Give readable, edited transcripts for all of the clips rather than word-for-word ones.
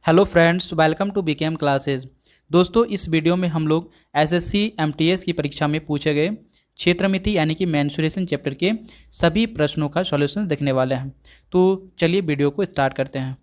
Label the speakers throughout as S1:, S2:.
S1: Hello friends, welcome to BKM classes. दोस्तों, इस video में हम लोग एसएससी एमटीएस की परीक्षा में पूछे गए क्षेत्र मिति यानी कि मेंसुरेशन चैप्टर के सभी प्रश्नों का सॉल्यूशन देखने वाले हैं। तो चलिए वीडियो को स्टार्ट करते हैं।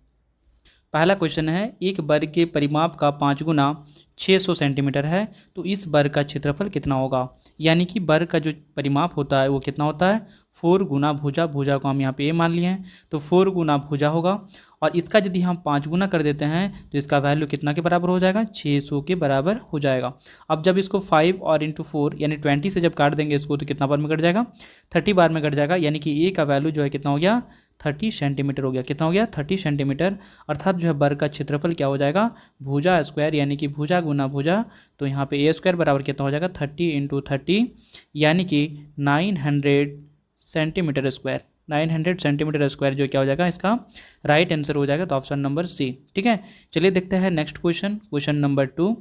S1: पहला क्वेश्चन है, एक वर्ग के परिमाप का 5 गुना 600 सेंटीमीटर है, तो इस वर्ग का क्षेत्रफल कितना होगा। यानी कि वर्ग का जो परिमाप होता है वो कितना होता है, 4 गुना भुजा। भुजा को हम यहाँ पे ए मान लिए हैं, तो 4 गुना भुजा होगा। और इसका यदि हम 5 गुना कर देते हैं तो इसका वैल्यू कितना के बराबर हो जाएगा, 600 के बराबर हो जाएगा। अब जब इसको 5 और इंटू 4 यानी 20 से जब काट देंगे इसको, तो कितना बार में कट जाएगा, 30 बार में कट जाएगा। यानी कि ए का वैल्यू जो है कितना हो गया, 30 सेंटीमीटर हो गया। कितना हो गया, 30 सेंटीमीटर। अर्थात जो है वर्ग का क्षेत्रफल क्या हो जाएगा, भुजा स्क्वायर यानी कि भुजा गुना भुजा। तो यहाँ पे ए स्क्वायर बराबर कितना हो जाएगा, 30 इंटू 30 यानी कि 900 सेंटीमीटर स्क्वायर। 900 सेंटीमीटर स्क्वायर जो क्या हो जाएगा, इसका राइट आंसर हो जाएगा। तो ऑप्शन नंबर सी। ठीक है, चलिए देखते हैं नेक्स्ट क्वेश्चन। क्वेश्चन नंबर 2,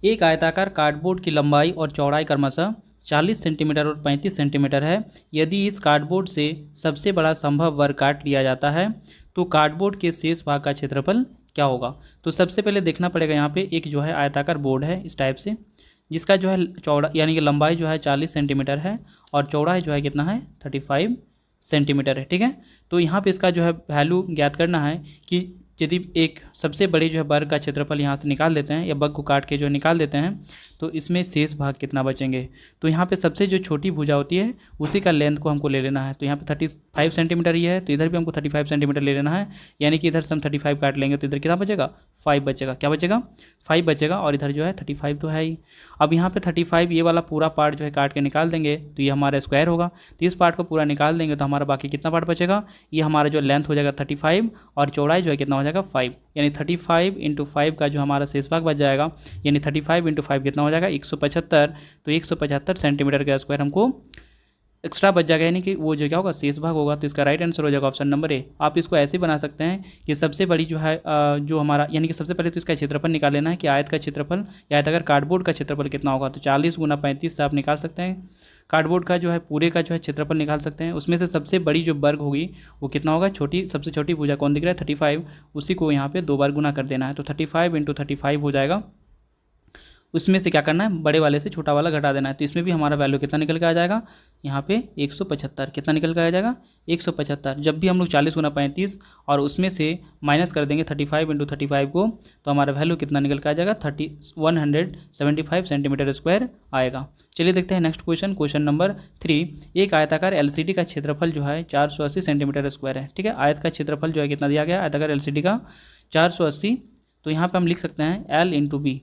S1: एक आयताकार कार्डबोर्ड की लंबाई और चौड़ाई क्रमशः 40 सेंटीमीटर और 35 सेंटीमीटर है। यदि इस कार्डबोर्ड से सबसे बड़ा संभव वर्ग काट लिया जाता है तो कार्डबोर्ड के शेष भाग का क्षेत्रफल क्या होगा। तो सबसे पहले देखना पड़ेगा, यहाँ पे एक जो है आयताकार बोर्ड है इस टाइप से, जिसका जो है चौड़ा यानी कि लंबाई जो है 40 सेंटीमीटर है और चौड़ाई जो है कितना है, 35 सेंटीमीटर है। ठीक है, तो यहाँ पे इसका जो है वैल्यू ज्ञात करना है कि यदि एक सबसे बड़े जो है वर्ग का क्षेत्रफल यहाँ से निकाल देते हैं या वर्ग को काट के जो निकाल देते हैं तो इसमें शेष भाग कितना बचेंगे। तो यहाँ पे सबसे जो छोटी भुजा होती है उसी का लेंथ को हमको ले लेना है। तो यहाँ पे 35 सेंटीमीटर ही है, तो इधर भी हमको 35 सेंटीमीटर ले लेना है। यानी कि इधर से हम 35 काट लेंगे तो इधर कितना बचेगा, 5 बचेगा। क्या बचेगा, 5 बचेगा। और इधर जो है 35 तो है ही। अब यहाँ पे 35 ये वाला पूरा पार्ट जो है काट के निकाल देंगे तो ये हमारा स्क्वायर होगा। तो इस पार्ट को पूरा निकाल देंगे तो हमारा बाकी कितना पार्ट बचेगा, ये हमारा जो लेंथ हो जाएगा 35 और चौड़ाई जो है कितना हो जाएगा 5। यानी 35 इंटू 5 का जो हमारा शेष भाग बच जाएगा, यानी 35 इंटू 5 कितना हो जाएगा, 175। तो 175 सेंटीमीटर का स्क्वायर हमको एक्स्ट्रा बच जाएगा, यानी कि वो जो क्या होगा, शेष भाग होगा। तो इसका राइट आंसर हो जाएगा ऑप्शन नंबर ए। आप इसको ऐसे बना सकते हैं कि सबसे बड़ी जो है जो हमारा यानी कि सबसे पहले तो इसका क्षेत्रफल निकाल लेना है कि आयत का क्षेत्रफल या आयताकार कार्डबोर्ड का क्षेत्रफल कितना होगा। तो 40 गुना 35 से आप निकाल सकते हैं। कार्डबोर्ड का जो है पूरे का जो है क्षेत्रफल निकाल सकते हैं। उसमें से सबसे बड़ी जो वर्ग होगी वो कितना होगा, सबसे छोटी भुजा कौन दिख रहा है, 35, उसी को यहाँ पे 2 बार गुना कर देना है। तो 35 इंटू 35 हो जाएगा। उसमें से क्या करना है, बड़े वाले से छोटा वाला घटा देना है। तो इसमें भी हमारा वैल्यू कितना निकल के आ जाएगा, यहाँ पे 175। कितना निकल के आ जाएगा, 175। जब भी हम लोग 40 गुना 35 और उसमें से माइनस कर देंगे 35 इंटू 35 को, तो हमारा वैल्यू कितना निकल के आ जाएगा, 175 सेंटीमीटर स्क्वायर आएगा। चलिए देखते हैं नेक्स्ट क्वेश्चन। क्वेश्चन नंबर 3, एक आयताकार एलसीडी का क्षेत्रफल जो है 480 सेंटीमीटर स्क्वायर है। ठीक है, आयत का क्षेत्रफल जो है कितना दिया गया, आयताकार एलसीडी का 480। तो यहाँ पर हम लिख सकते हैं L into B.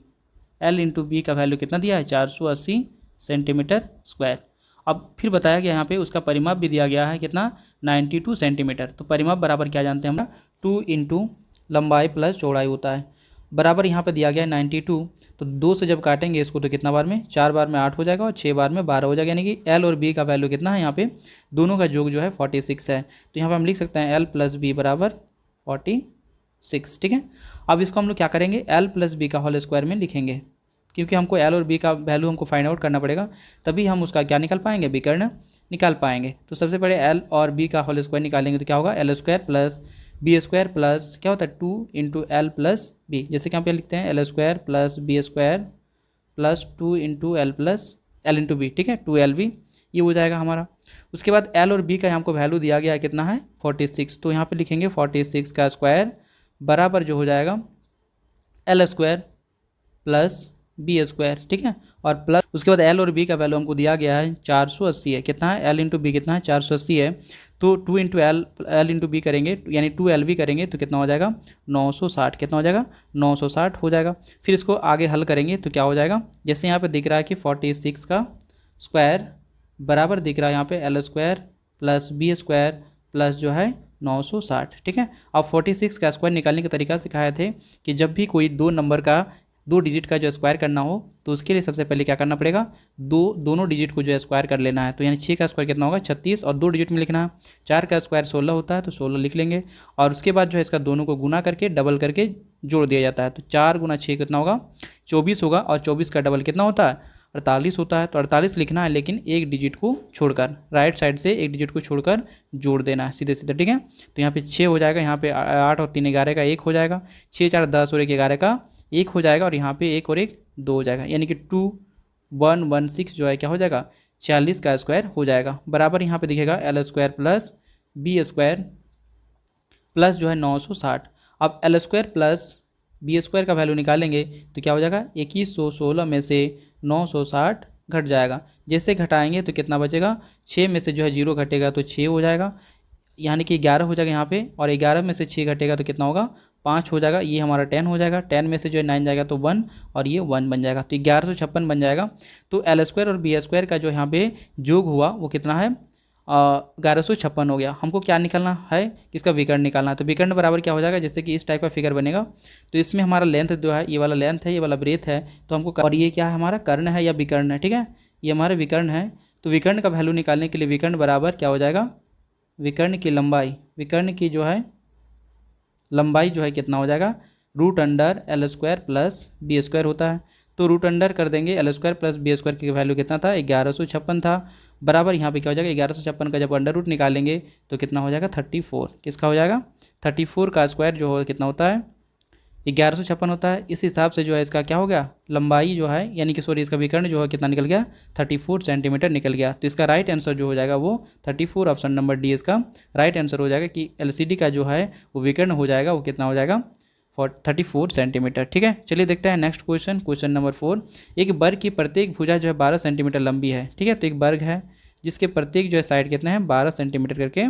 S1: L into B का वैल्यू कितना दिया है, 480 सेंटीमीटर स्क्वायर। अब फिर बताया गया यहाँ पे उसका परिमाप भी दिया गया है कितना, 92 सेंटीमीटर। तो परिमाप बराबर क्या जानते हैं हम, 2 इंटू लंबाई प्लस चौड़ाई होता है। बराबर यहाँ पे दिया गया है 92। तो 2 से जब काटेंगे इसको तो कितना बार में, 4 बार में 8 हो जाएगा और 6 बार में 12 हो जाएगा। यानी कि एल और बी का वैल्यू कितना है, यहाँ पे दोनों का योग जो है 46 है। तो यहाँ पर हम लिख सकते हैं एल प्लस बी बराबर 46। ठीक है, अब इसको हम लोग क्या करेंगे, एल प्लस बी का होल स्क्वायर में लिखेंगे, क्योंकि हमको एल और बी का वैल्यू हमको फाइंड आउट करना पड़ेगा, तभी हम उसका क्या निकाल पाएंगे, विकर्ण निकाल पाएंगे। तो सबसे पहले एल और बी का होल स्क्वायर निकालेंगे तो क्या होगा, L square plus B square plus क्या होता है 2 इंटू एल प्लस बी। जैसे कि हम पे लिखते हैं L square plus B square plus 2 into L plus L into B. ठीक है, 2LB ये हो जाएगा हमारा। उसके बाद एल और बी का हमको वैल्यू दिया गया है कितना है, 46। तो यहाँ पे लिखेंगे 46 का स्क्वायर बराबर जो हो जाएगा L square plus B square. ठीक है, और प्लस उसके बाद एल और बी का वैल्यू हमको दिया गया है 480 है। कितना है, एल इंटू बी कितना है, 480 है। तो 2 इंटू एल इंटू बी करेंगे यानी 2LB करेंगे तो कितना हो जाएगा, 960। कितना हो जाएगा, 960 हो जाएगा। फिर इसको आगे हल करेंगे तो क्या हो जाएगा, जैसे यहाँ पे दिख रहा है कि 46 का स्क्वायर बराबर दिख रहा है यहाँ पे L square plus B square plus जो है 960। ठीक है, अब 46 का स्क्वायर निकालने का तरीका सिखाए थे कि जब भी कोई 2 नंबर का 2 डिजिट का जो स्क्वायर करना हो तो उसके लिए सबसे पहले क्या करना पड़ेगा, दोनों डिजिट को जो है स्क्वायर कर लेना है। तो यानी 6 का स्क्वायर कितना होगा, 36 और 2 डिजिट में लिखना है। 4 का स्क्वायर 16 होता है तो 16 लिख लेंगे और उसके बाद जो है इसका दोनों को गुना करके डबल करके जोड़ दिया जाता है। तो 4 गुना 6 कितना होगा, 24 होगा और 24 का डबल कितना होता है, 48 होता है। तो 48 लिखना है लेकिन एक डिजिट को छोड़कर, राइट साइड से एक डिजिट को छोड़कर जोड़ देना है सीधे सीधे, ठीक है। तो यहाँ पे 6 हो जाएगा, यहाँ पे 8 और 3 11 का 1 हो जाएगा, 6 4 10 और 1 11 का 1 हो जाएगा, और यहाँ पे 1 और 1 2 हो जाएगा, यानी कि 2116 जो है क्या हो जाएगा 40 का स्क्वायर हो जाएगा। बराबर यहाँ पे दिखेगा L square plus B square plus जो है 960। अब L square plus B square का वैल्यू निकालेंगे तो क्या हो जाएगा 2116 में से 960 घट जाएगा। जैसे घटाएंगे तो कितना बचेगा, 6 में से जो है 0 घटेगा तो 6 हो जाएगा, यानी कि 11 हो जाएगा यहाँ पे, और 11 में से 6 घटेगा तो कितना होगा 5 हो जाएगा, ये हमारा 10 हो जाएगा, 10 में से जो है 9 जाएगा तो 1 और ये 1 बन जाएगा, तो 1156 बन जाएगा। तो L स्क्वायर और बी स्क्वायर का जो यहाँ पे योग हुआ वो कितना है 1156 हो गया। हमको क्या निकालना है, इसका विकर्ण निकालना है। तो विकर्ण बराबर क्या हो जाएगा, जैसे कि इस टाइप का फिगर बनेगा, तो इसमें हमारा लेंथ जो है ये वाला लेंथ है, ये वाला ब्रेथ है, तो हमको, और ये क्या है हमारा कर्ण है या विकर्ण है, ठीक है, ये हमारा विकर्ण है। तो विकर्ण का वैल्यू निकालने के लिए विकर्ण बराबर क्या हो जाएगा, विकर्ण की लंबाई, विकर्ण की जो है लंबाई जो है कितना हो जाएगा root under L square plus B square होता है। तो रूट अंडर कर देंगे L square plus B square की वैल्यू कितना था 1156 था, बराबर यहाँ पे क्या हो जाएगा 1156 का जब अंडर रूट निकालेंगे तो कितना हो जाएगा 34, किसका हो जाएगा 34 का स्क्वायर जो हो कितना होता है 1156 होता है। इस हिसाब से जो है इसका क्या हो गया लंबाई जो है, यानी कि सॉरी इसका विकर्ण जो है कितना निकल गया 34 सेंटीमीटर निकल गया। तो इसका राइट आंसर जो हो जाएगा वो 34, ऑप्शन नंबर डी इसका राइट आंसर हो जाएगा कि LCD का जो है वो विकर्ण हो जाएगा वो कितना हो जाएगा 34 सेंटीमीटर, ठीक है। चलिए देखते हैं नेक्स्ट क्वेश्चन, क्वेश्चन नंबर 4। एक वर्ग की प्रत्येक भुजा जो है 12 सेंटीमीटर लंबी है, ठीक है। तो एक वर्ग है जिसके प्रत्येक जो है साइड कितने हैं 12 सेंटीमीटर करके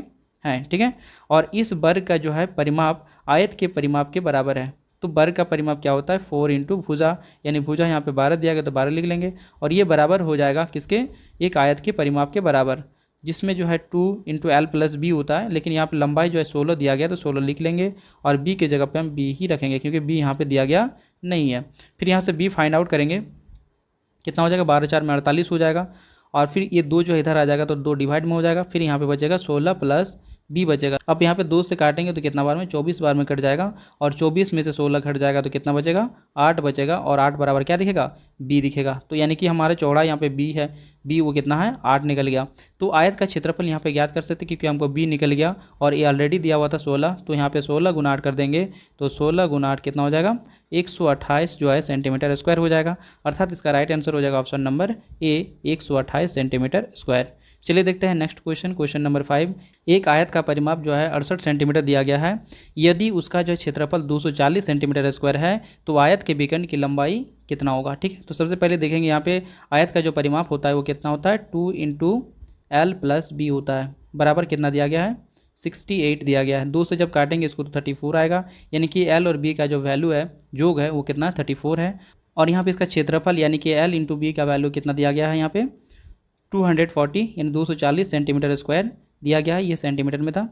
S1: हैं, ठीक है। और इस वर्ग का जो है परिमाप आयत के परिमाप के बराबर है। तो वर्ग का परिमाप क्या होता है 4 इंटू भुजा, यानी भुजा यहाँ पे 12 दिया गया तो 12 लिख लेंगे, और ये बराबर हो जाएगा किसके, एक आयत के परिमाप के बराबर, जिसमें जो है 2 इंटू एल प्लस बी होता है, लेकिन यहाँ पे लंबाई जो है 16 दिया गया तो 16 लिख लेंगे, और बी के जगह पे हम बी ही रखेंगे क्योंकि बी यहाँ पे दिया गया नहीं है। फिर यहाँ से बी फाइंड आउट करेंगे, कितना हो जाएगा 12 4 में 48 हो जाएगा, और फिर ये 2 जो इधर आ जाएगा तो 2 डिवाइड में हो जाएगा, फिर यहाँ पे बचेगा 16 प्लस बी बचेगा। अब यहाँ पे 2 से काटेंगे तो कितना बार में 24 बार में कट जाएगा, और 24 में से 16 घट जाएगा तो कितना बचेगा 8 बचेगा, और 8 बराबर क्या दिखेगा बी दिखेगा। तो यानी कि हमारे चौड़ा यहाँ पे बी है, बी वो कितना है 8 निकल गया। तो आयत का क्षेत्रफल यहाँ पे ज्ञात कर सकते क्योंकि हमको बी निकल गया और ए ऑलरेडी दिया हुआ था 16, तो यहाँ पे 16 गुना 8 कर देंगे तो 16 गुना 8 कितना हो जाएगा 128 जो है सेंटीमीटर स्क्वायर हो जाएगा, अर्थात इसका राइट आंसर हो जाएगा option number A 128 centimetre square. चलिए देखते हैं नेक्स्ट क्वेश्चन, क्वेश्चन नंबर 5। एक आयत का परिमाप जो है 68 सेंटीमीटर दिया गया है, यदि उसका जो क्षेत्रफल 240 सेंटीमीटर स्क्वायर है तो आयत के विकर्ण की लंबाई कितना होगा, ठीक है। तो सबसे पहले देखेंगे यहाँ पे आयत का जो परिमाप होता है वो कितना होता है 2 इंटू एल प्लस बी होता है, बराबर कितना दिया गया है 68 दिया गया है। 2 से जब काटेंगे इसको तो 34 आएगा, यानी कि एल और बी का जो वैल्यू है योग है वो कितना 34 है, और यहाँ पे इसका क्षेत्रफल यानी कि एल इंटू बी का वैल्यू कितना दिया गया है यहाँ पे 240 यानी 240 सेंटीमीटर स्क्वायर दिया गया है, ये सेंटीमीटर में था।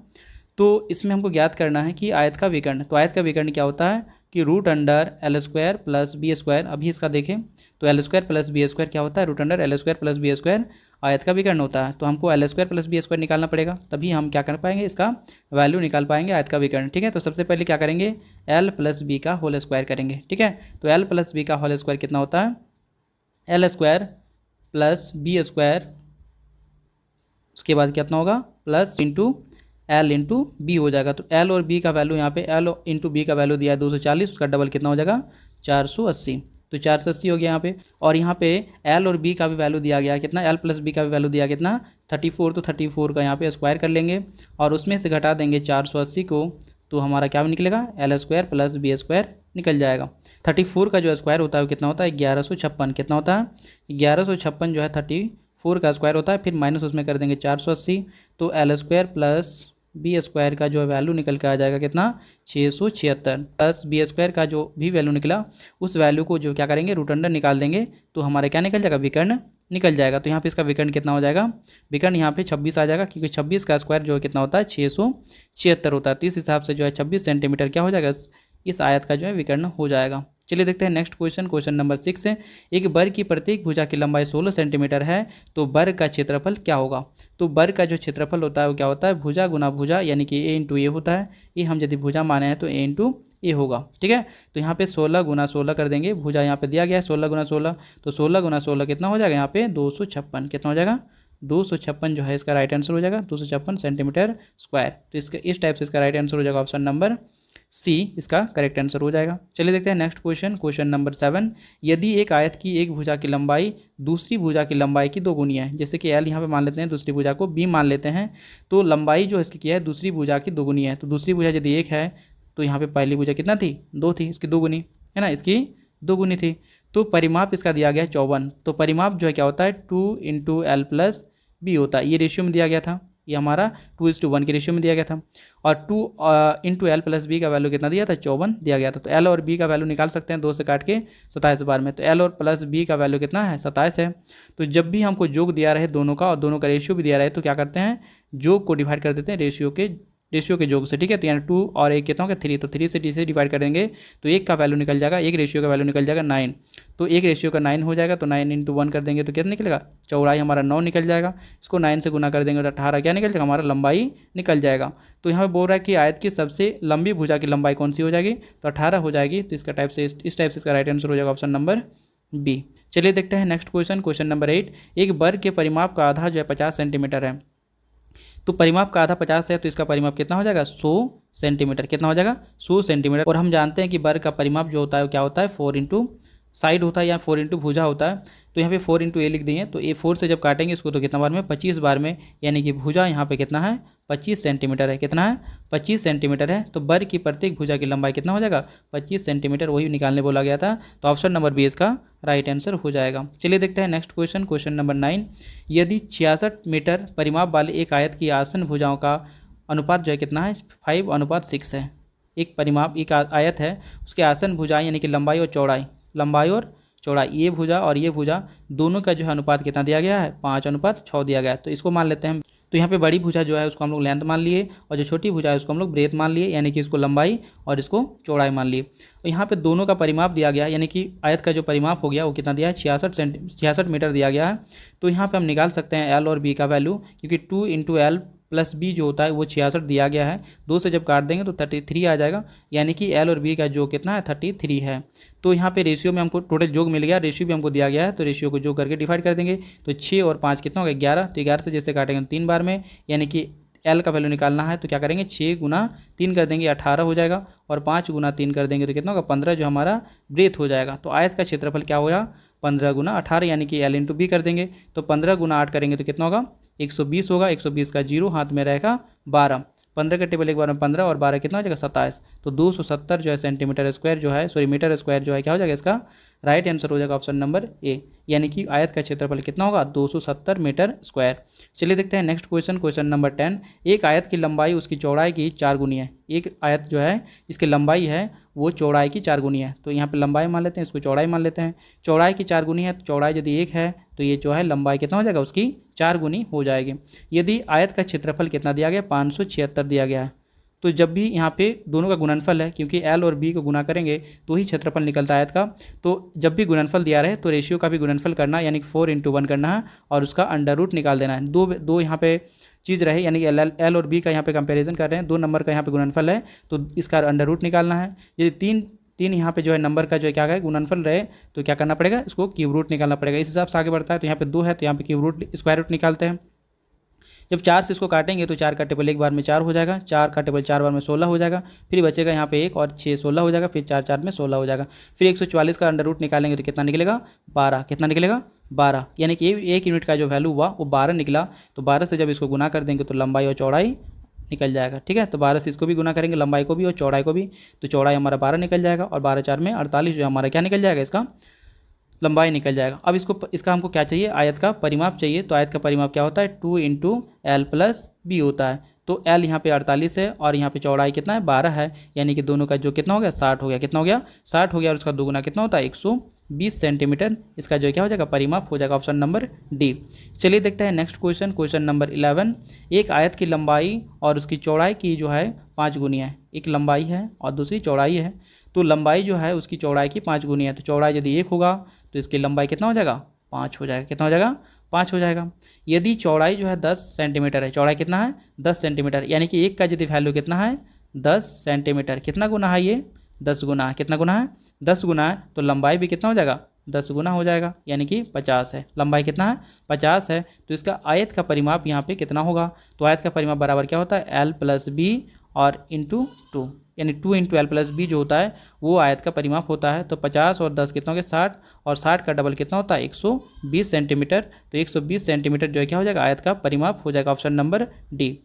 S1: तो इसमें हमको ज्ञात करना है कि आयत का विकर्ण, तो आयत का विकर्ण क्या होता है कि root under L square plus B square. अभी इसका देखें तो L square plus B square क्या होता है root under L square plus B square आयत का विकर्ण होता है। तो हमको L square plus B square निकालना पड़ेगा, तभी हम क्या कर पाएंगे इसका वैल्यू निकाल पाएंगे आयत का विकर्ण, ठीक है। तो सबसे पहले क्या करेंगे एल प्लस बी का होल स्क्वायर करेंगे, ठीक है। तो एल प्लस बी का होल स्क्वायर कितना होता है L square plus B square, उसके बाद कितना होगा plus into L into B हो जाएगा। तो एल और बी का वैल्यू यहाँ पे एल इंटू बी का वैल्यू दिया है 240, उसका डबल कितना हो जाएगा 480, तो 480 हो गया यहाँ पे। और यहाँ पे एल और बी का भी वैल्यू दिया गया कितना, एल प्लस बी का भी वैल्यू दिया कितना 34, तो 34 का यहाँ पे स्क्वायर कर लेंगे और उसमें से घटा देंगे 480 को, तो हमारा क्या निकलेगा L square plus B square निकल जाएगा। 34 का जो स्क्वायर होता है वो कितना होता है 1156, कितना होता है 1156 जो है 34 का स्क्वायर होता है, फिर माइनस उसमें कर देंगे 480, तो L square plus B square का जो वैल्यू निकल के आ जाएगा कितना 676, प्लस बी स्क्वायर का जो भी वैल्यू निकला उस वैल्यू को जो क्या करेंगे रूट अंडर निकाल देंगे, तो हमारे क्या निकल जाएगा विकर्ण निकल जाएगा। तो यहाँ पे इसका विकर्ण कितना हो जाएगा विकर्ण यहाँ पे 26 आ जाएगा, क्योंकि 26 का स्क्वायर जो है कितना होता है 676 होता है। तो इस हिसाब से जो है 26 सेंटीमीटर क्या हो जाएगा इस आयत का जो है विकर्ण हो जाएगा। चलिए देखते हैं नेक्स्ट क्वेश्चन, क्वेश्चन नंबर 6 है। एक वर्ग की प्रत्येक भुजा की लंबाई 16 सेंटीमीटर है तो वर्ग का क्षेत्रफल क्या होगा। तो वर्ग का जो क्षेत्रफल होता है वो क्या होता है भुजा गुना भुजा, यानी कि ए इंटू ए होता है। ये हम यदि भुजा माने हैं तो ए इंटू ए होगा। ठीक है, तो यहाँ पे 16 गुना 16 कर देंगे, भुजा यहाँ पे दिया गया है 16 गुना 16, तो 16 गुना 16 कितना हो जाएगा यहाँ पे 256, कितना हो जाएगा 256 जो है इसका राइट आंसर हो जाएगा 256 सेंटीमीटर स्क्वायर। तो इसका इस टाइप से इसका राइट आंसर हो जाएगा ऑप्शन नंबर सी इसका करेक्ट आंसर हो जाएगा। चलिए देखते हैं नेक्स्ट क्वेश्चन, क्वेश्चन नंबर 7। यदि एक आयत की एक भुजा की लंबाई दूसरी भुजा की लंबाई की 2 गुनी है, जैसे कि एल यहाँ पे मान लेते हैं, दूसरी भुजा को बी मान लेते हैं, तो लंबाई जो इसकी क्या है दूसरी भुजा की 2 गुनी है। तो दूसरी भुजा यदि 1 है तो यहाँ पे पहली भुजा कितना थी 2 थी, इसकी 2 गुनी है ना, इसकी 2 गुनी थी। तो परिमाप इसका दिया गया है 54। तो परिमाप जो है क्या होता है 2 इंटू एल प्लस बी होता है, ये रेशियो में दिया गया था, ये हमारा 2:1 के रेशियो में दिया गया था। और 2 इंटू एल प्लस बी का वैल्यू कितना दिया था 54 दिया गया था। तो एल और बी का वैल्यू निकाल सकते हैं 2 से काट के 27 बार में, तो एल और प्लस बी का वैल्यू कितना है 27 है। तो जब भी हमको योग दिया रहे दोनों का और दोनों का रेशियो भी दिया रहे तो क्या करते हैं योग को डिवाइड कर देते हैं रेशियो के योग से। ठीक है, तो यानी 2 और 1 कितना होगा 3, तो 3 से डी से डिवाइड करेंगे तो 1 का वैल्यू निकल जाएगा, एक रेशियो का वैल्यू निकल जाएगा 9, तो 1 रेशियो का 9 हो जाएगा। तो 9 इंटू 1 कर देंगे तो कितना निकलेगा, चौड़ाई हमारा 9 निकल जाएगा, इसको 9 से गुना कर देंगे तो 18 क्या निकल जाएगा हमारा लंबाई निकल जाएगा। तो यहाँ पे बोल रहा है कि आयत की सबसे लंबी भुजा की लंबाई कौन सी हो जाएगी, तो 18 हो जाएगी। तो इसका टाइप से इस टाइप से इसका राइट आंसर हो जाएगा ऑप्शन नंबर बी। चलिए देखते हैं नेक्स्ट क्वेश्चन, क्वेश्चन नंबर 8। एक वर्ग के परिमाप का आधा जो है 50 सेंटीमीटर है, तो परिमाप का आधा 50 है, तो इसका परिमाप कितना हो जाएगा 100 सेंटीमीटर, कितना हो जाएगा 100 सेंटीमीटर। और हम जानते हैं कि वर्ग का परिमाप जो होता है क्या होता है 4 इंटू साइड होता है या 4 इंटू भुजा होता है। तो यहाँ पे 4 इंटू ए लिख दिए, तो ए 4 से जब काटेंगे इसको तो कितना बार में 25 बार में, यानी कि भुजा यहाँ पे कितना है 25 सेंटीमीटर है, कितना है 25 सेंटीमीटर है। तो वर्ग की प्रत्येक भुजा की लंबाई कितना हो जाएगा 25 सेंटीमीटर, वही निकालने बोला गया था। तो ऑप्शन नंबर बी इसका राइट आंसर हो जाएगा। चलिए देखते हैं नेक्स्ट क्वेश्चन, क्वेश्चन नंबर 9। यदि 66 मीटर परिमाप वाले एक आयत की आसन भुजाओं का अनुपात जो है कितना है 5:6 है। एक आयत है उसके आसन भुजाएं यानी कि लंबाई और चौड़ाई ये भुजा और ये भुजा दोनों का जो है अनुपात कितना दिया गया है 5:6 दिया गया है। तो इसको मान लेते हैं। तो यहाँ पे बड़ी भुजा जो है उसको हम लोग लेंथ मान लिए और जो छोटी भुजा है उसको हम लोग ब्रेथ मान लिए, यानी कि इसको लंबाई और इसको चौड़ाई मान लिए। और यहाँ पे दोनों का परिमाप दिया गया, यानी कि आयत का जो परिमाप हो गया वो कितना दिया है 66 मीटर दिया गया है। तो यहाँ पे हम निकाल सकते हैं एल और बी का वैल्यू, क्योंकि 2 इंटू एल प्लस बी जो होता है वो 66 दिया गया है, 2 से जब काट देंगे तो 33 आ जाएगा, यानी कि एल और बी का जो कितना है 33 है। तो यहाँ पे रेशियो में हमको टोटल जोग मिल गया, रेशियो भी हमको दिया गया है, तो रेशियो को जोग करके डिवाइड कर देंगे। तो 6 और 5 कितना होगा 11, तो 11 से जैसे काटेंगे 3 बार में, यानी कि एल का वैल्यू निकालना है तो क्या करेंगे 6 गुना 3 कर देंगे 18 हो जाएगा, और 5 गुना 3 कर देंगे तो कितना होगा 15 जो हमारा ब्रेथ हो जाएगा। तो आयत का क्षेत्रफल क्या होगा 15 गुना 18, यानी कि एल इंटू बी कर देंगे। तो 15 गुना 8 करेंगे तो कितना होगा 120 होगा, 120 का 0 हाथ में रहेगा 12, 15 का टेबल एक बार में 15 और 12 कितना हो जाएगा 27। तो 270 जो है सेंटीमीटर स्क्वायर जो है मीटर स्क्वायर जो है क्या हो जाएगा इसका राइट आंसर हो जाएगा ऑप्शन नंबर ए, यानी कि आयत का क्षेत्रफल कितना होगा 270 मीटर स्क्वायर। चलिए देखते हैं नेक्स्ट क्वेश्चन, क्वेश्चन नंबर 10। एक आयत की लंबाई उसकी चौड़ाई की 4 गुनी है। एक आयत जो है जिसकी लंबाई है वो चौड़ाई की 4 गुनी है, तो यहाँ पे लंबाई मान लेते हैं, इसको चौड़ाई मान लेते हैं। चौड़ाई की 4 गुनी है, तो चौड़ाई यदि 1 है तो ये जो है लंबाई कितना हो जाएगा उसकी 4 गुनी हो जाएगी। यदि आयत का क्षेत्रफल कितना दिया गया 576 दिया गया है, तो जब भी यहाँ पे दोनों का गुणनफल है, क्योंकि एल और बी को गुना करेंगे तो ही क्षेत्रफल निकलता है आयत का, तो जब भी गुणनफल दिया रहे तो रेशियो का भी गुणनफल करना, यानी कि 4 इंटू 1 करना है और उसका अंडर रूट निकाल देना है। दो यहाँ पे चीज़ रहे, यानी कि एल और बी का यहाँ पे कंपैरिजन कर रहे हैं, 2 नंबर का यहाँ पे गुणनफल है तो इसका अंडर रूट निकालना है। यदि तीन यहाँ पे जो है नंबर का जो है क्या है गुणनफल रहे तो क्या करना पड़ेगा इसको क्यूब रूट निकालना पड़ेगा। इस हिसाब से आगे बढ़ता है। तो यहाँ पे 2 है तो यहाँ पे क्यूब रूट स्क्वायर रूट निकालते हैं। जब 4 से इसको काटेंगे तो 4 का टेबल एक बार में 4 हो जाएगा, 4 का टेबल 4 बार में 16 हो जाएगा, फिर बचेगा यहाँ पे 1 और 6 16 हो जाएगा, फिर 4 4 में 16 हो जाएगा। फिर 144 का अंडर रूट निकालेंगे तो कितना निकलेगा 12, कितना निकलेगा 12, यानी कि 1 यूनिट का जो वैल्यू हुआ वो 12 निकला। तो 12 से जब इसको गुना कर देंगे तो लंबाई और चौड़ाई निकल जाएगा। ठीक है, तो 12 से इसको भी गुना करेंगे लंबाई को भी और चौड़ाई को भी, तो चौड़ाई हमारा 12 निकल जाएगा और 12 4 में 48 जो हमारा क्या निकल जाएगा इसका लंबाई निकल जाएगा। अब इसका हमको क्या चाहिए आयत का परिमाप चाहिए। तो आयत का परिमाप क्या होता है 2 इंटू एल प्लस बी होता है। तो एल यहाँ पे 48 है और यहाँ पे चौड़ाई कितना है 12 है, यानी कि दोनों का जो कितना हो गया 60 हो गया, कितना हो गया 60 हो गया, और उसका दोगुना कितना होता है 120 सेंटीमीटर। इसका जो क्या हो जाएगा परिमाप हो जाएगा ऑप्शन नंबर डी। चलिए देखते हैं नेक्स्ट क्वेश्चन, क्वेश्चन नंबर 11। एक आयत की लंबाई और उसकी चौड़ाई की जो है 5 गुनी है। एक लंबाई है और दूसरी चौड़ाई है, तो लंबाई जो है उसकी चौड़ाई की 5 गुनी है। तो चौड़ाई यदि 1 होगा तो इसकी लंबाई कितना हो जाएगा 5 हो जाएगा, कितना हो जाएगा 5 हो जाएगा। यदि चौड़ाई जो है 10 सेंटीमीटर है, चौड़ाई कितना है 10 सेंटीमीटर, यानी कि 1 का यदि वैल्यू कितना है 10 सेंटीमीटर, कितना गुना है ये 10 गुना है। कितना गुना है? 10 गुना है। तो लंबाई भी कितना हो जाएगा? 10 गुना हो जाएगा, यानी कि 50 है। लंबाई कितना है? 50 है। तो इसका आयत का परिमाप यहाँ पे कितना होगा? तो आयत का परिमाप बराबर क्या होता है? एल प्लस बी और इंटू 2, यानी 2 इंटू एल प्लस बी जो होता है वो आयत का परिमाप होता है। तो 50 और 10 कितना हो गया? 60, और 60 का डबल कितना होता है? 120 सेंटीमीटर। तो 120 सेंटीमीटर जो है क्या हो जाएगा? आयत का परिमाप हो जाएगा। Option number D.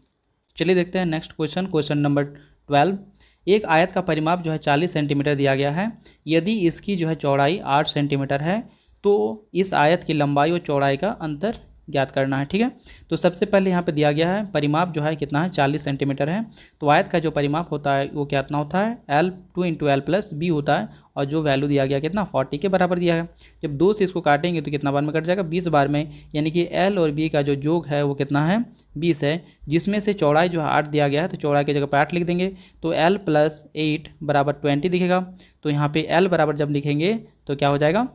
S1: चलिए देखते हैं नेक्स्ट क्वेश्चन, क्वेश्चन नंबर 12। एक आयत का परिमाप जो है 40 सेंटीमीटर दिया गया है। यदि इसकी जो है चौड़ाई 8 सेंटीमीटर है तो इस आयत की लंबाई और चौड़ाई का अंतर ज्ञात करना है। ठीक है, तो सबसे पहले यहाँ पे दिया गया है परिमाप जो है कितना है? 40 सेंटीमीटर है। तो आयत का जो परिमाप होता है वो कितना होता है? L 2 into L plus B होता है, और जो वैल्यू दिया गया कितना? 40 के बराबर दिया है। जब 2 से इसको काटेंगे तो कितना बार में कट जाएगा? 20 बार में, यानी कि एल और बी का जो योग है वो कितना है? 20 है, जिसमें से चौड़ाई जो है 8 दिया गया है, तो चौड़ाई की जगह पर 8 लिख देंगे। तो एल प्लस 8 बराबर 20 दिखेगा। तो यहाँ पे एल बराबर जब लिखेंगे तो क्या हो जाएगा?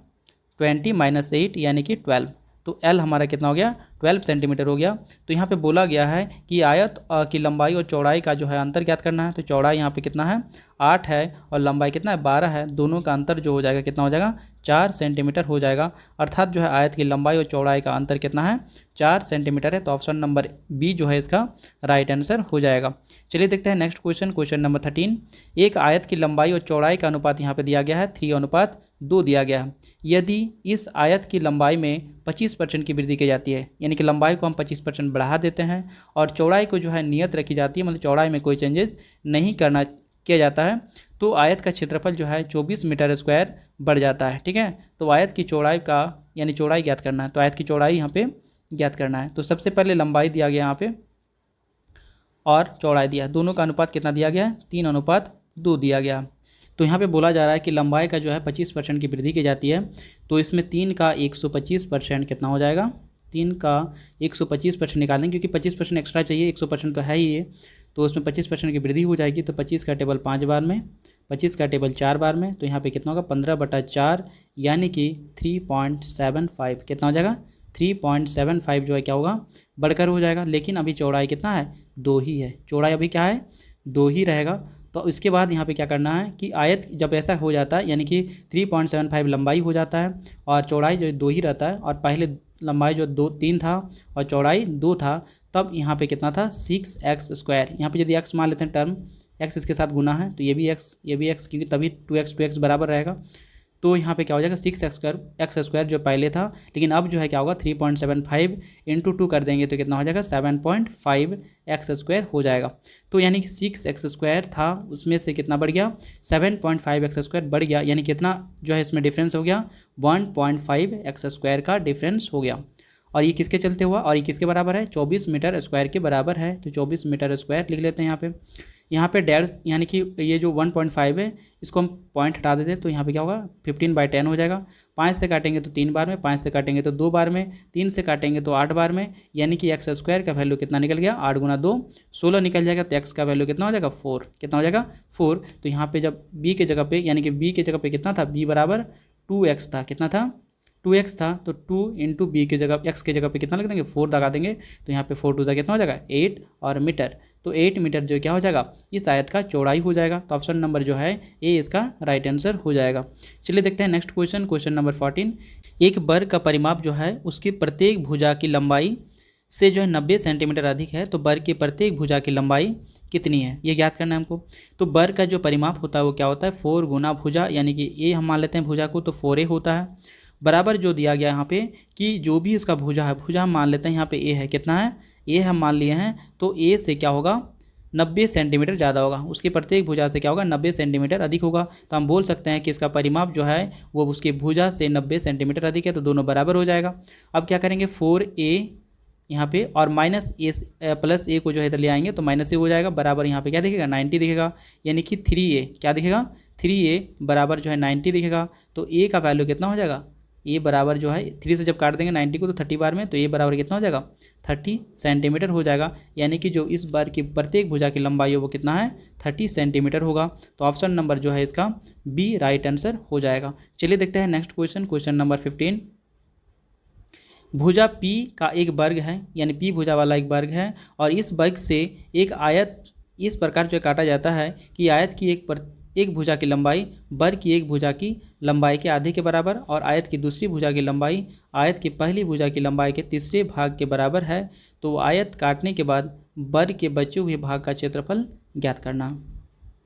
S1: 20 माइनस 8 यानी कि 12। तो एल हमारा कितना हो गया? 12 सेंटीमीटर हो गया। तो यहाँ पे बोला गया है कि आयत की लंबाई और चौड़ाई का जो है अंतर ज्ञात करना है। तो चौड़ाई यहाँ पे कितना है? 8 है, और लंबाई कितना है? 12 है। दोनों का अंतर जो हो जाएगा कितना हो जाएगा? 4 सेंटीमीटर हो जाएगा। अर्थात जो है आयत की लंबाई और चौड़ाई का अंतर कितना है? 4 सेंटीमीटर है। तो ऑप्शन नंबर बी जो है इसका राइट आंसर हो जाएगा। चलिए देखते हैं नेक्स्ट क्वेश्चन, क्वेश्चन नंबर 13। एक आयत की लंबाई और चौड़ाई का अनुपात यहाँ पे दिया गया है 3:2 दिया गया है। यदि इस आयत की लंबाई में 25% की वृद्धि की जाती है, यानी कि लंबाई को हम 25% बढ़ा देते हैं और चौड़ाई को जो है नियत रखी जाती है, मतलब चौड़ाई में कोई चेंजेस नहीं किया जाता है, तो आयत का क्षेत्रफल जो है 24 मीटर स्क्वायर बढ़ जाता है। ठीक है, तो आयत की चौड़ाई का यानी चौड़ाई ज्ञात करना है। तो आयत की चौड़ाई यहाँ पे ज्ञात करना है। तो सबसे पहले लंबाई दिया गया यहाँ पे और चौड़ाई दिया, दोनों का अनुपात कितना दिया गया है? 3:2 दिया गया। तो यहाँ पे बोला जा रहा है कि लंबाई का जो है 25% की वृद्धि की जाती है। तो इसमें 3 का 125% कितना हो जाएगा? 3 का 125% निकालेंगे, क्योंकि 25% एक्स्ट्रा चाहिए, 100% तो है ही ये। तो उसमें 25% की वृद्धि हो जाएगी। तो 25 का टेबल 5 बार में, 25 का टेबल 4 बार में, तो यहाँ पे कितना होगा? 15/4, यानी कि 3.75 कितना हो जाएगा? 3.75 जो है क्या होगा? बढ़कर हो जाएगा। लेकिन अभी चौड़ाई कितना है? 2 ही है। चौड़ाई अभी क्या है? 2 ही रहेगा। तो इसके बाद यहाँ पे क्या करना है कि आयत जब ऐसा हो जाता है, यानी कि 3.75 लंबाई हो जाता है और चौड़ाई जो 2 ही रहता है, और पहले लंबाई जो 3 था और चौड़ाई 2 था, तब यहाँ पे कितना था? 6x²। यहाँ पे यदि x मान लेते हैं टर्म, x इसके साथ गुना है, तो ये भी x, ये भी x, क्योंकि तभी 2x बराबर रहेगा। तो यहाँ पे क्या हो जाएगा? 6x² जो पहले था, लेकिन अब जो है क्या होगा? 3.75 इंटू 2 कर देंगे तो कितना हो जाएगा? 7.5x² हो जाएगा। तो यानी कि 6x² था, उसमें से कितना बढ़ गया? 7.5x² बढ़ गया, यानी कितना जो है इसमें डिफरेंस हो गया? 1.5x² का डिफरेंस हो गया। और ये किसके चलते हुआ? और ये किसके बराबर है? 24 मीटर स्क्वायर के बराबर है। तो 24 मीटर स्क्वायर लिख लेते हैं यहाँ पे। यहाँ पे डेढ़, यानी कि ये जो 1.5 है इसको हम पॉइंट हटा देते हैं, तो यहाँ पे क्या होगा? 15/10 हो जाएगा। 5 से काटेंगे तो 3 बार में, 5 से काटेंगे तो 2 बार में, 3 से काटेंगे तो 8 बार में, यानी कि x² का वैल्यू कितना निकल गया? 8 × 2 16 निकल जाएगा। तो x का वैल्यू कितना हो जाएगा? 4। कितना हो जाएगा? 4। तो यहाँ पे जब b के जगह पे, यानी कि b के जगह पे कितना था? b बराबर 2x था। कितना था? 2x था। तो 2 इंटू बी के जगह, x के जगह पे कितना लग देंगे? 4 लगा देंगे। तो यहाँ पे 4 2 कितना हो जाएगा? 8 और मीटर। तो 8 मीटर जो क्या हो जाएगा? इस आयत का चौड़ाई हो जाएगा। तो ऑप्शन नंबर जो है ए इसका राइट आंसर हो जाएगा। चलिए देखते हैं नेक्स्ट क्वेश्चन, क्वेश्चन नंबर 14। एक वर्ग का परिमाप जो है उसकी प्रत्येक भुजा की लंबाई से जो है 90 सेंटीमीटर अधिक है, तो वर्ग की प्रत्येक भुजा की लंबाई कितनी है? ये ज्ञात करना है हमको। तो वर्ग का जो परिमाप होता है वो क्या होता है? 4 गुना भुजा, यानी कि ए हम मान लेते हैं भुजा को, तो 4a होता है, बराबर जो दिया गया यहाँ पे कि जो भी उसका भुजा है, भुजा हम मान लेते हैं यहाँ पे ए है, कितना है? ए हम मान लिए हैं। तो ए से क्या होगा? 90 सेंटीमीटर ज़्यादा होगा, उसकी प्रत्येक भुजा से क्या होगा? 90 सेंटीमीटर अधिक होगा। तो हम बोल सकते हैं कि इसका परिमाप जो है वो उसकी भुजा से 90 सेंटीमीटर अधिक है। तो दोनों बराबर हो जाएगा। अब क्या करेंगे? 4a यहाँ पे और माइनस ए प्लस ए को जो है इधर ले आएंगे तो माइनस ए हो जाएगा, बराबर यहाँ पे क्या दिखेगा? 90 दिखेगा, यानी कि 3a क्या दिखेगा? 3a बराबर जो है 90 दिखेगा। तो a का वैल्यू कितना हो जाएगा? ए बराबर जो है 3 से जब काट देंगे 90 को तो 30 बार में, तो ए बराबर कितना हो जाएगा? 30 सेंटीमीटर हो जाएगा, यानी कि जो इस बार की प्रत्येक भुजा की लंबाई है वो कितना है? 30 सेंटीमीटर होगा। तो ऑप्शन नंबर जो है इसका बी राइट आंसर हो जाएगा। चलिए देखते हैं नेक्स्ट क्वेश्चन, क्वेश्चन नंबर 15। भुजा P का एक वर्ग है, यानी P भुजा वाला एक वर्ग है, और इस वर्ग से एक आयत इस प्रकार जो काटा जाता है कि आयत की एक भुजा की लंबाई वर्ग की एक भुजा की लंबाई के आधे के बराबर और आयत की दूसरी भुजा की लंबाई आयत की पहली भुजा की लंबाई के तीसरे भाग के बराबर है, तो आयत काटने के बाद वर्ग के बचे हुए भाग का क्षेत्रफल ज्ञात करना।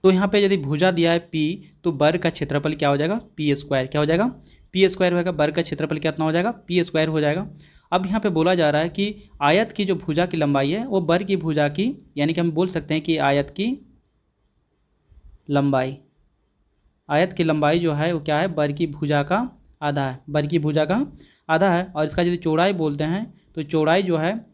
S1: तो यहाँ पे यदि भुजा दिया है P, तो वर्ग का क्षेत्रफल क्या हो जाएगा, P स्क्वायर। क्या हो जाएगा, P स्क्वायर होगा। वर्ग का क्षेत्रफल कितना हो जाएगा, P स्क्वायर हो जाएगा। अब यहाँ पे बोला जा रहा है कि आयत की जो भुजा की लंबाई है वो वर्ग की भुजा की, यानी कि हम बोल सकते हैं कि आयत की लंबाई जो है वो क्या है, वर्ग की भुजा का आधा है, वर्ग की भुजा का आधा है। और इसका यदि चौड़ाई बोलते हैं तो चौड़ाई जो है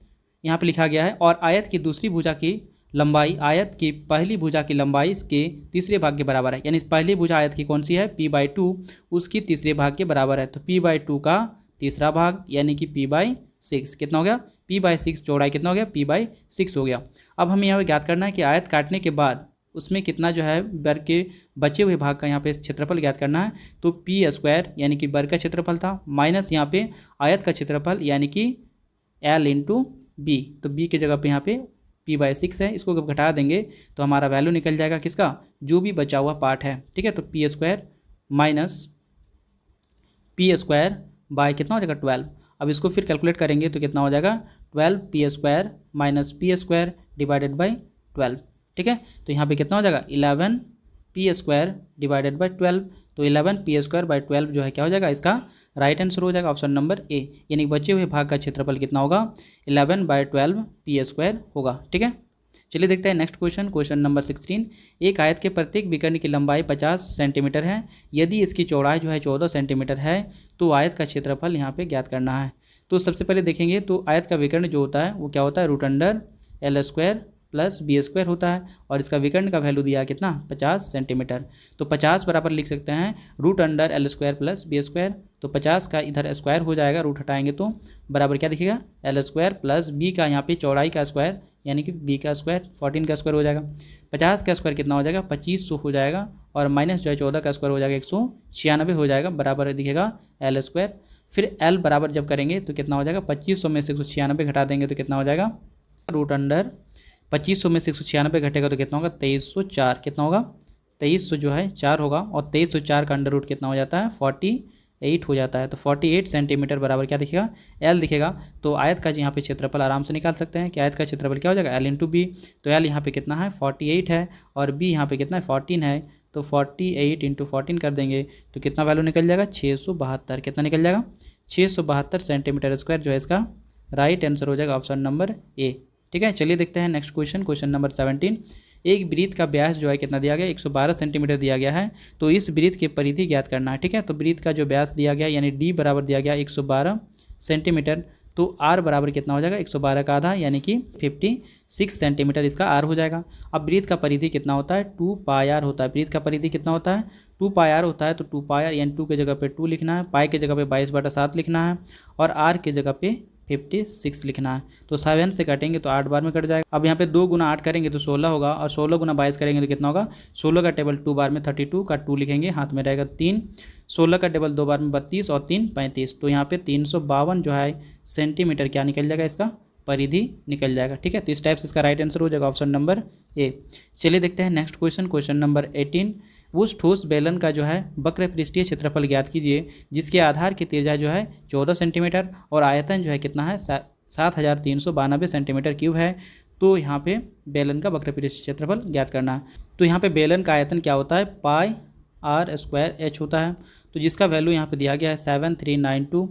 S1: यहाँ पे लिखा गया है, और आयत की दूसरी भुजा की लंबाई आयत की पहली भुजा की लंबाई इसके तीसरे भाग के बराबर है, यानी पहली भुजा आयत की कौन सी है, P/2, उसकी तीसरे भाग के बराबर है। तो P/2 का तीसरा भाग यानी कि P/6 कितना हो गया, P/6। चौड़ाई कितना हो गया, P/6 हो गया। अब हमें यहाँ पे ज्ञात करना है कि आयत काटने के बाद उसमें कितना जो है वर्ग के बचे हुए भाग का यहाँ पे क्षेत्रफल ज्ञात करना है। तो P स्क्वायर यानी कि वर्ग का क्षेत्रफल था, माइनस यहाँ पे आयत का क्षेत्रफल यानी कि L × B। तो B की जगह पे यहाँ पे P/6 है, इसको जब घटा देंगे तो हमारा वैल्यू निकल जाएगा किसका, जो भी बचा हुआ पार्ट है, ठीक है। तो P square minus P square by कितना हो जाएगा 12। अब इसको फिर कैलकुलेट करेंगे तो कितना हो जाएगा 12 P square minus P square divided by 12, ठीक है। तो यहाँ पे कितना हो जाएगा 11 P स्क्वायर डिवाइडेड बाई 12। तो 11 P स्क्वायर बाई 12 जो है क्या हो जाएगा, इसका राइट आंसर हो जाएगा ऑप्शन नंबर ए, यानी बचे हुए भाग का क्षेत्रफल कितना होगा 11/12 P स्क्वायर होगा, ठीक है। चलिए देखते हैं नेक्स्ट क्वेश्चन, क्वेश्चन नंबर 16। एक आयत के प्रत्येक विकर्ण की लंबाई 50 सेंटीमीटर है, यदि इसकी चौड़ाई जो है 14 सेंटीमीटर है, तो आयत का क्षेत्रफल यहाँ पे ज्ञात करना है। तो सबसे पहले देखेंगे तो आयत का विकर्ण जो होता है वो क्या होता है, √L² प्लस B² होता है, और इसका विकर्ण का वैल्यू दिया कितना 50 सेंटीमीटर। तो 50 बराबर लिख सकते हैं √L² प्लस B²। तो 50 का इधर स्क्वायर हो जाएगा, रूट हटाएंगे तो बराबर क्या दिखेगा L² प्लस B का यहाँ पे चौड़ाई का स्क्वायर यानी कि B का स्क्वायर 14 का स्क्वायर हो जाएगा। 50 का स्क्वायर कितना हो जाएगा 2500 हो जाएगा, और माइनस जो है 14 का स्क्वायर हो जाएगा 196 हो जाएगा, बराबर दिखेगा L²। फिर L बराबर जब करेंगे तो कितना हो जाएगा 2500 में से 196 घटा देंगे तो कितना हो जाएगा √2500 में से 196 घटेगा तो कितना होगा 2304। कितना होगा 2300 जो है 4 होगा, और 2304 का अंडर रूट कितना हो जाता है 48 हो जाता है। तो 48 सेंटीमीटर बराबर क्या दिखेगा L दिखेगा। तो आयत का यहाँ पे क्षेत्रफल आराम से निकाल सकते हैं कि आयत का क्षेत्रफल क्या हो जाएगा L × B। तो L यहाँ पे कितना है 48 है, और B यहाँ पे कितना है 14 है। तो 48 × 14 कर देंगे तो कितना वैल्यू निकल जाएगा 672। कितना निकल जाएगा 672 सेंटीमीटर स्क्वायर जो है इसका राइट आंसर हो जाएगा ऑप्शन नंबर ए, ठीक है। चलिए देखते हैं नेक्स्ट क्वेश्चन, क्वेश्चन नंबर 17। एक वृत्त का व्यास जो है कितना दिया गया 112 सेंटीमीटर दिया गया है, तो इस वृत्त की परिधि ज्ञात करना है, ठीक है। तो वृत्त का जो व्यास दिया गया यानी D बराबर दिया गया 112 सेंटीमीटर, तो R बराबर कितना हो जाएगा 112 का आधा यानी कि 56 सेंटीमीटर इसका R हो जाएगा। अब वृत्त का परिधि कितना होता है 2πr होता है। वृत्त का परिधि कितना होता है 2πr होता है। तो 2πr यानी 2 के जगह पे 2 लिखना है, पाई के जगह पे 22/7 लिखना है, और R के जगह पे 56 लिखना है। तो 7 से काटेंगे तो 8 बार में कट जाएगा। अब यहाँ पे 2 × 8 करेंगे तो 16 होगा, और 16 × 22 करेंगे तो कितना होगा 16 का टेबल 2 बार में 32 का 2 लिखेंगे, हाथ में रहेगा 3। 16 का टेबल 2 बार में 32 और 3 35। तो यहाँ पे 352 जो है सेंटीमीटर क्या निकल जाएगा इसका परिधि निकल जाएगा, ठीक है। तो इस टाइप से इसका राइट आंसर हो जाएगा ऑप्शन नंबर ए। चलिए देखते हैं नेक्स्ट क्वेश्चन, क्वेश्चन नंबर 18। उस ठोस बेलन का जो है वक्र पृष्ठीय क्षेत्रफल ज्ञात कीजिए जिसके आधार की त्रिज्या जो है 14 सेंटीमीटर और आयतन जो है कितना है 7392 सेंटीमीटर क्यूब है। तो यहाँ पे बेलन का वक्र पृष्ठीय क्षेत्रफल ज्ञात करना है। तो यहाँ पे बेलन का आयतन क्या होता है πr² होता है, तो जिसका वैल्यू यहाँ पे दिया गया है 7392।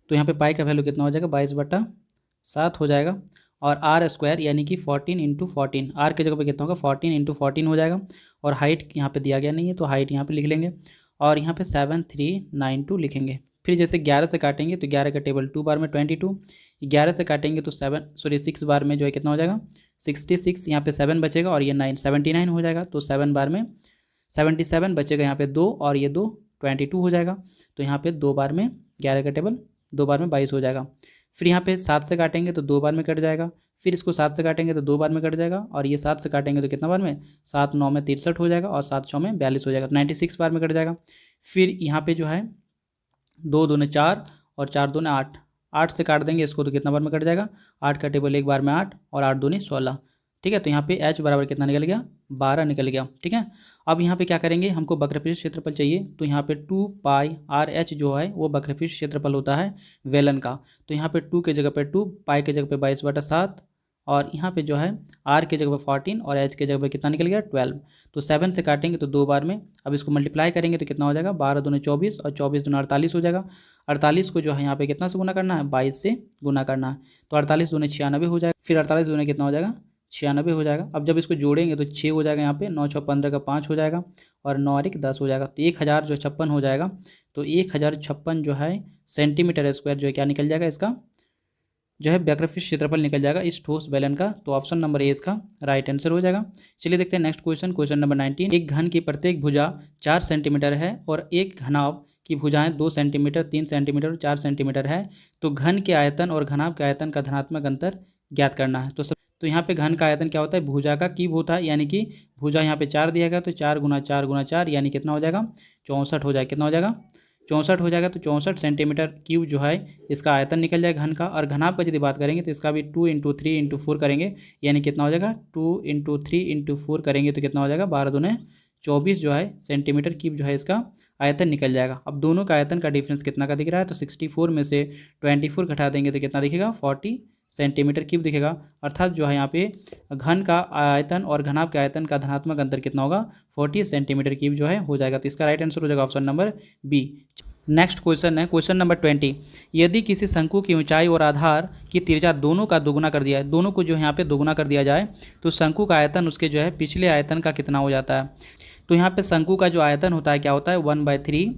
S1: तो यहाँ पे पाई का वैल्यू कितना हो जाएगा 22/7 हो जाएगा, और R² यानी कि 14 × 14, R के जगह पे कितना होगा 14 × 14 हो जाएगा, और हाइट यहाँ पे दिया गया नहीं है तो हाइट यहाँ पे लिख लेंगे, और यहाँ पे 7392 लिखेंगे। फिर जैसे 11 से काटेंगे तो 11 का टेबल 2 बार में 22, 11 से काटेंगे तो 6 बार में जो है कितना हो जाएगा 66, यहाँ पे 7 बचेगा और ये 9 79 हो जाएगा। तो 7 बार में 77 बचेगा, यहाँ पे 2 और ये 2 22 हो जाएगा। तो यहाँ पे 2 बार में 11 का टेबल 2 बार में 22 हो जाएगा। फिर यहाँ पे 7 से काटेंगे तो 2 बार में कट जाएगा, फिर इसको 7 से काटेंगे तो 2 बार में कट जाएगा, और ये 7 से काटेंगे तो कितना बार में 7 9 में 63 हो जाएगा, और 7 6 में 42 हो जाएगा, तो 96 बार में कट जाएगा। फिर यहाँ पे जो है 2 दूने 4 और 4 दूने 8, 8 से काट देंगे इसको तो कितना बार में कट जाएगा 8 का टेबल 1 बार में 8 और 8 दूने 16, ठीक है। तो यहाँ पे h बराबर कितना निकल गया, 12 निकल गया। ठीक है। अब यहाँ पे क्या करेंगे, हमको वक्रपृष्ठ क्षेत्रफल चाहिए, तो यहाँ पे 2 पाई आर एच जो है वो वक्रपृष्ठ क्षेत्रफल होता है वेलन का। तो यहाँ पे 2 के जगह पे 2, पाई के जगह पे 22/7, और यहाँ पे जो है r के जगह पे 14 और h के जगह पे कितना निकल गया 12। तो 7 से काटेंगे तो 2 बार में, अब इसको मल्टीप्लाई करेंगे तो कितना हो जाएगा, 12 दूनी 24 और 24 दूनी 48 हो जाएगा। 48 को जो है यहाँ पे कितना से गुना करना है, 22 से गुना करना है। तो 48 दूनी 96 हो जाएगा, फिर 48 दूनी कितना हो जाएगा, 96 हो जाएगा। अब जब इसको जोड़ेंगे तो 6 हो जाएगा, यहाँ पे 9 6 15 का 5 हो जाएगा, और 9 और 1 10 हो जाएगा। तो 1056 हो जाएगा। तो 1056 जो है सेंटीमीटर स्क्वायर जो है क्या निकल जाएगा, इसका जो है वक्रपृष्ठ क्षेत्रफल निकल जाएगा इस ठोस बेलन का। तो ऑप्शन नंबर ए इसका राइट आंसर हो जाएगा। चलिए देखते हैं नेक्स्ट क्वेश्चन, क्वेश्चन नंबर 19। एक घन की प्रत्येक भुजा 4 सेंटीमीटर है और एक घनाभ की भुजाएं 2 सेंटीमीटर, 3 सेंटीमीटर और 4 सेंटीमीटर है, तो घन के आयतन और घनाभ के आयतन का धनात्मक अंतर ज्ञात करना है। तो यहाँ पे घन का आयतन क्या होता है, भुजा का क्यूब होता है, यानी कि भुजा यहाँ पे 4 दिया गया, तो 4 गुना 4 गुना 4 यानी कितना हो जाएगा, 64 हो जाएगा। कितना हो जाएगा, 64 हो जाएगा। तो 64 सेंटीमीटर क्यूब जो है इसका आयतन निकल जाएगा घन का। और घनाभ का यदि बात करेंगे तो इसका भी 2 × 3 × 4 करेंगे, यानी कितना हो जाएगा, 2 × 3 × 4 करेंगे तो कितना हो जाएगा, 12 दूने 24 जो है सेंटीमीटर क्यूब जो है इसका आयतन निकल जाएगा। अब दोनों का आयतन का डिफरेंस कितना का दिख रहा है, तो 64 में से 24 घटा देंगे तो कितना दिखेगा, 40 सेंटीमीटर क्यूब दिखेगा। अर्थात जो है यहाँ पे घन का आयतन और घनाभ के आयतन का धनात्मक अंतर कितना होगा, 40 सेंटीमीटर क्यूब जो है हो जाएगा। तो इसका राइट आंसर हो जाएगा option number B. Next question है क्वेश्चन नंबर 20। यदि किसी शंकु की ऊंचाई और आधार की तिर्यता दोनों का दोगुना कर दिया है, दोनों को जो यहाँ पे दोगुना कर दिया जाए, तो शंकु का आयतन उसके जो है पिछले आयतन का कितना हो जाता है। तो यहाँ पे शंकु का जो आयतन होता है क्या होता है, 1/3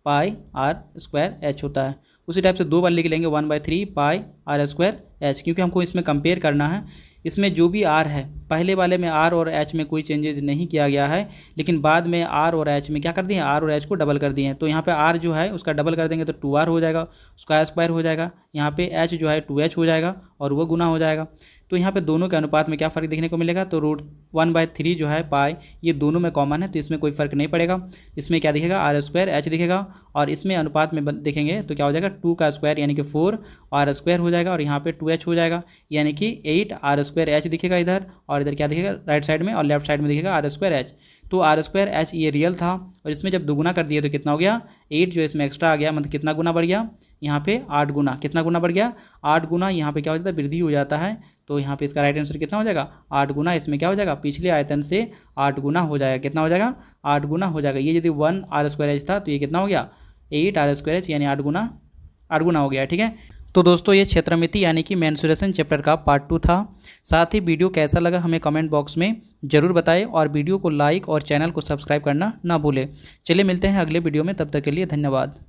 S1: पाई आर स्क्वायर एच होता है। उसी टाइप से 2 बार लिख लेंगे, 1/3 पाई आर स्क्वायर एच, क्योंकि हमको इसमें कंपेयर करना है। इसमें जो भी आर है, पहले वाले में आर और एच में कोई चेंजेस नहीं किया गया है, लेकिन बाद में आर और एच में क्या कर दिए, आर और एच को डबल कर दिए हैं। तो यहाँ पे आर जो है उसका डबल कर देंगे तो 2r हो जाएगा, उसका स्क्वायर हो जाएगा। यहाँ पे एच जो है 2h हो जाएगा और वो गुना हो जाएगा। तो यहाँ पे दोनों के अनुपात में क्या फ़र्क देखने को मिलेगा, तो √1/3 जो है पाई, ये दोनों में कॉमन है तो इसमें कोई फ़र्क नहीं पड़ेगा। इसमें क्या दिखेगा, r² h दिखेगा, और इसमें अनुपात में देखेंगे तो क्या हो जाएगा, 2 का स्क्वायर यानी कि 4 r² हो जाएगा, और यहाँ पे 2h हो जाएगा, यानी कि 8r² h दिखेगा इधर, और इधर क्या दिखेगा राइट साइड में, और लेफ्ट साइड में दिखेगा r² h। तो r² h ये रियल था, और इसमें जब दोगुना कर दिए तो कितना हो गया, 8 जो इसमें एक्स्ट्रा आ गया, मतलब कितना गुना बढ़ गया, यहाँ पे 8 गुना। कितना गुना बढ़ गया, 8 गुना। यहाँ पे क्या हो जाता है, वृद्धि हो जाता है। तो यहाँ पे इसका राइट आंसर कितना हो जाएगा, 8 गुना। इसमें क्या हो जाएगा, पिछले आयतन से 8 गुना हो जाएगा। कितना हो जाएगा, 8 गुना हो जाएगा। ये यदि 1r² h था तो ये कितना हो गया, 8r² h, यानी 8 गुना हो गया। ठीक है। तो दोस्तों ये क्षेत्रमिति यानी कि मेंसुरेशन चैप्टर का पार्ट 2 था। साथ ही वीडियो कैसा लगा हमें कमेंट बॉक्स में ज़रूर बताएं, और वीडियो को लाइक और चैनल को सब्सक्राइब करना ना भूलें। चलिए मिलते हैं अगले वीडियो में, तब तक के लिए धन्यवाद।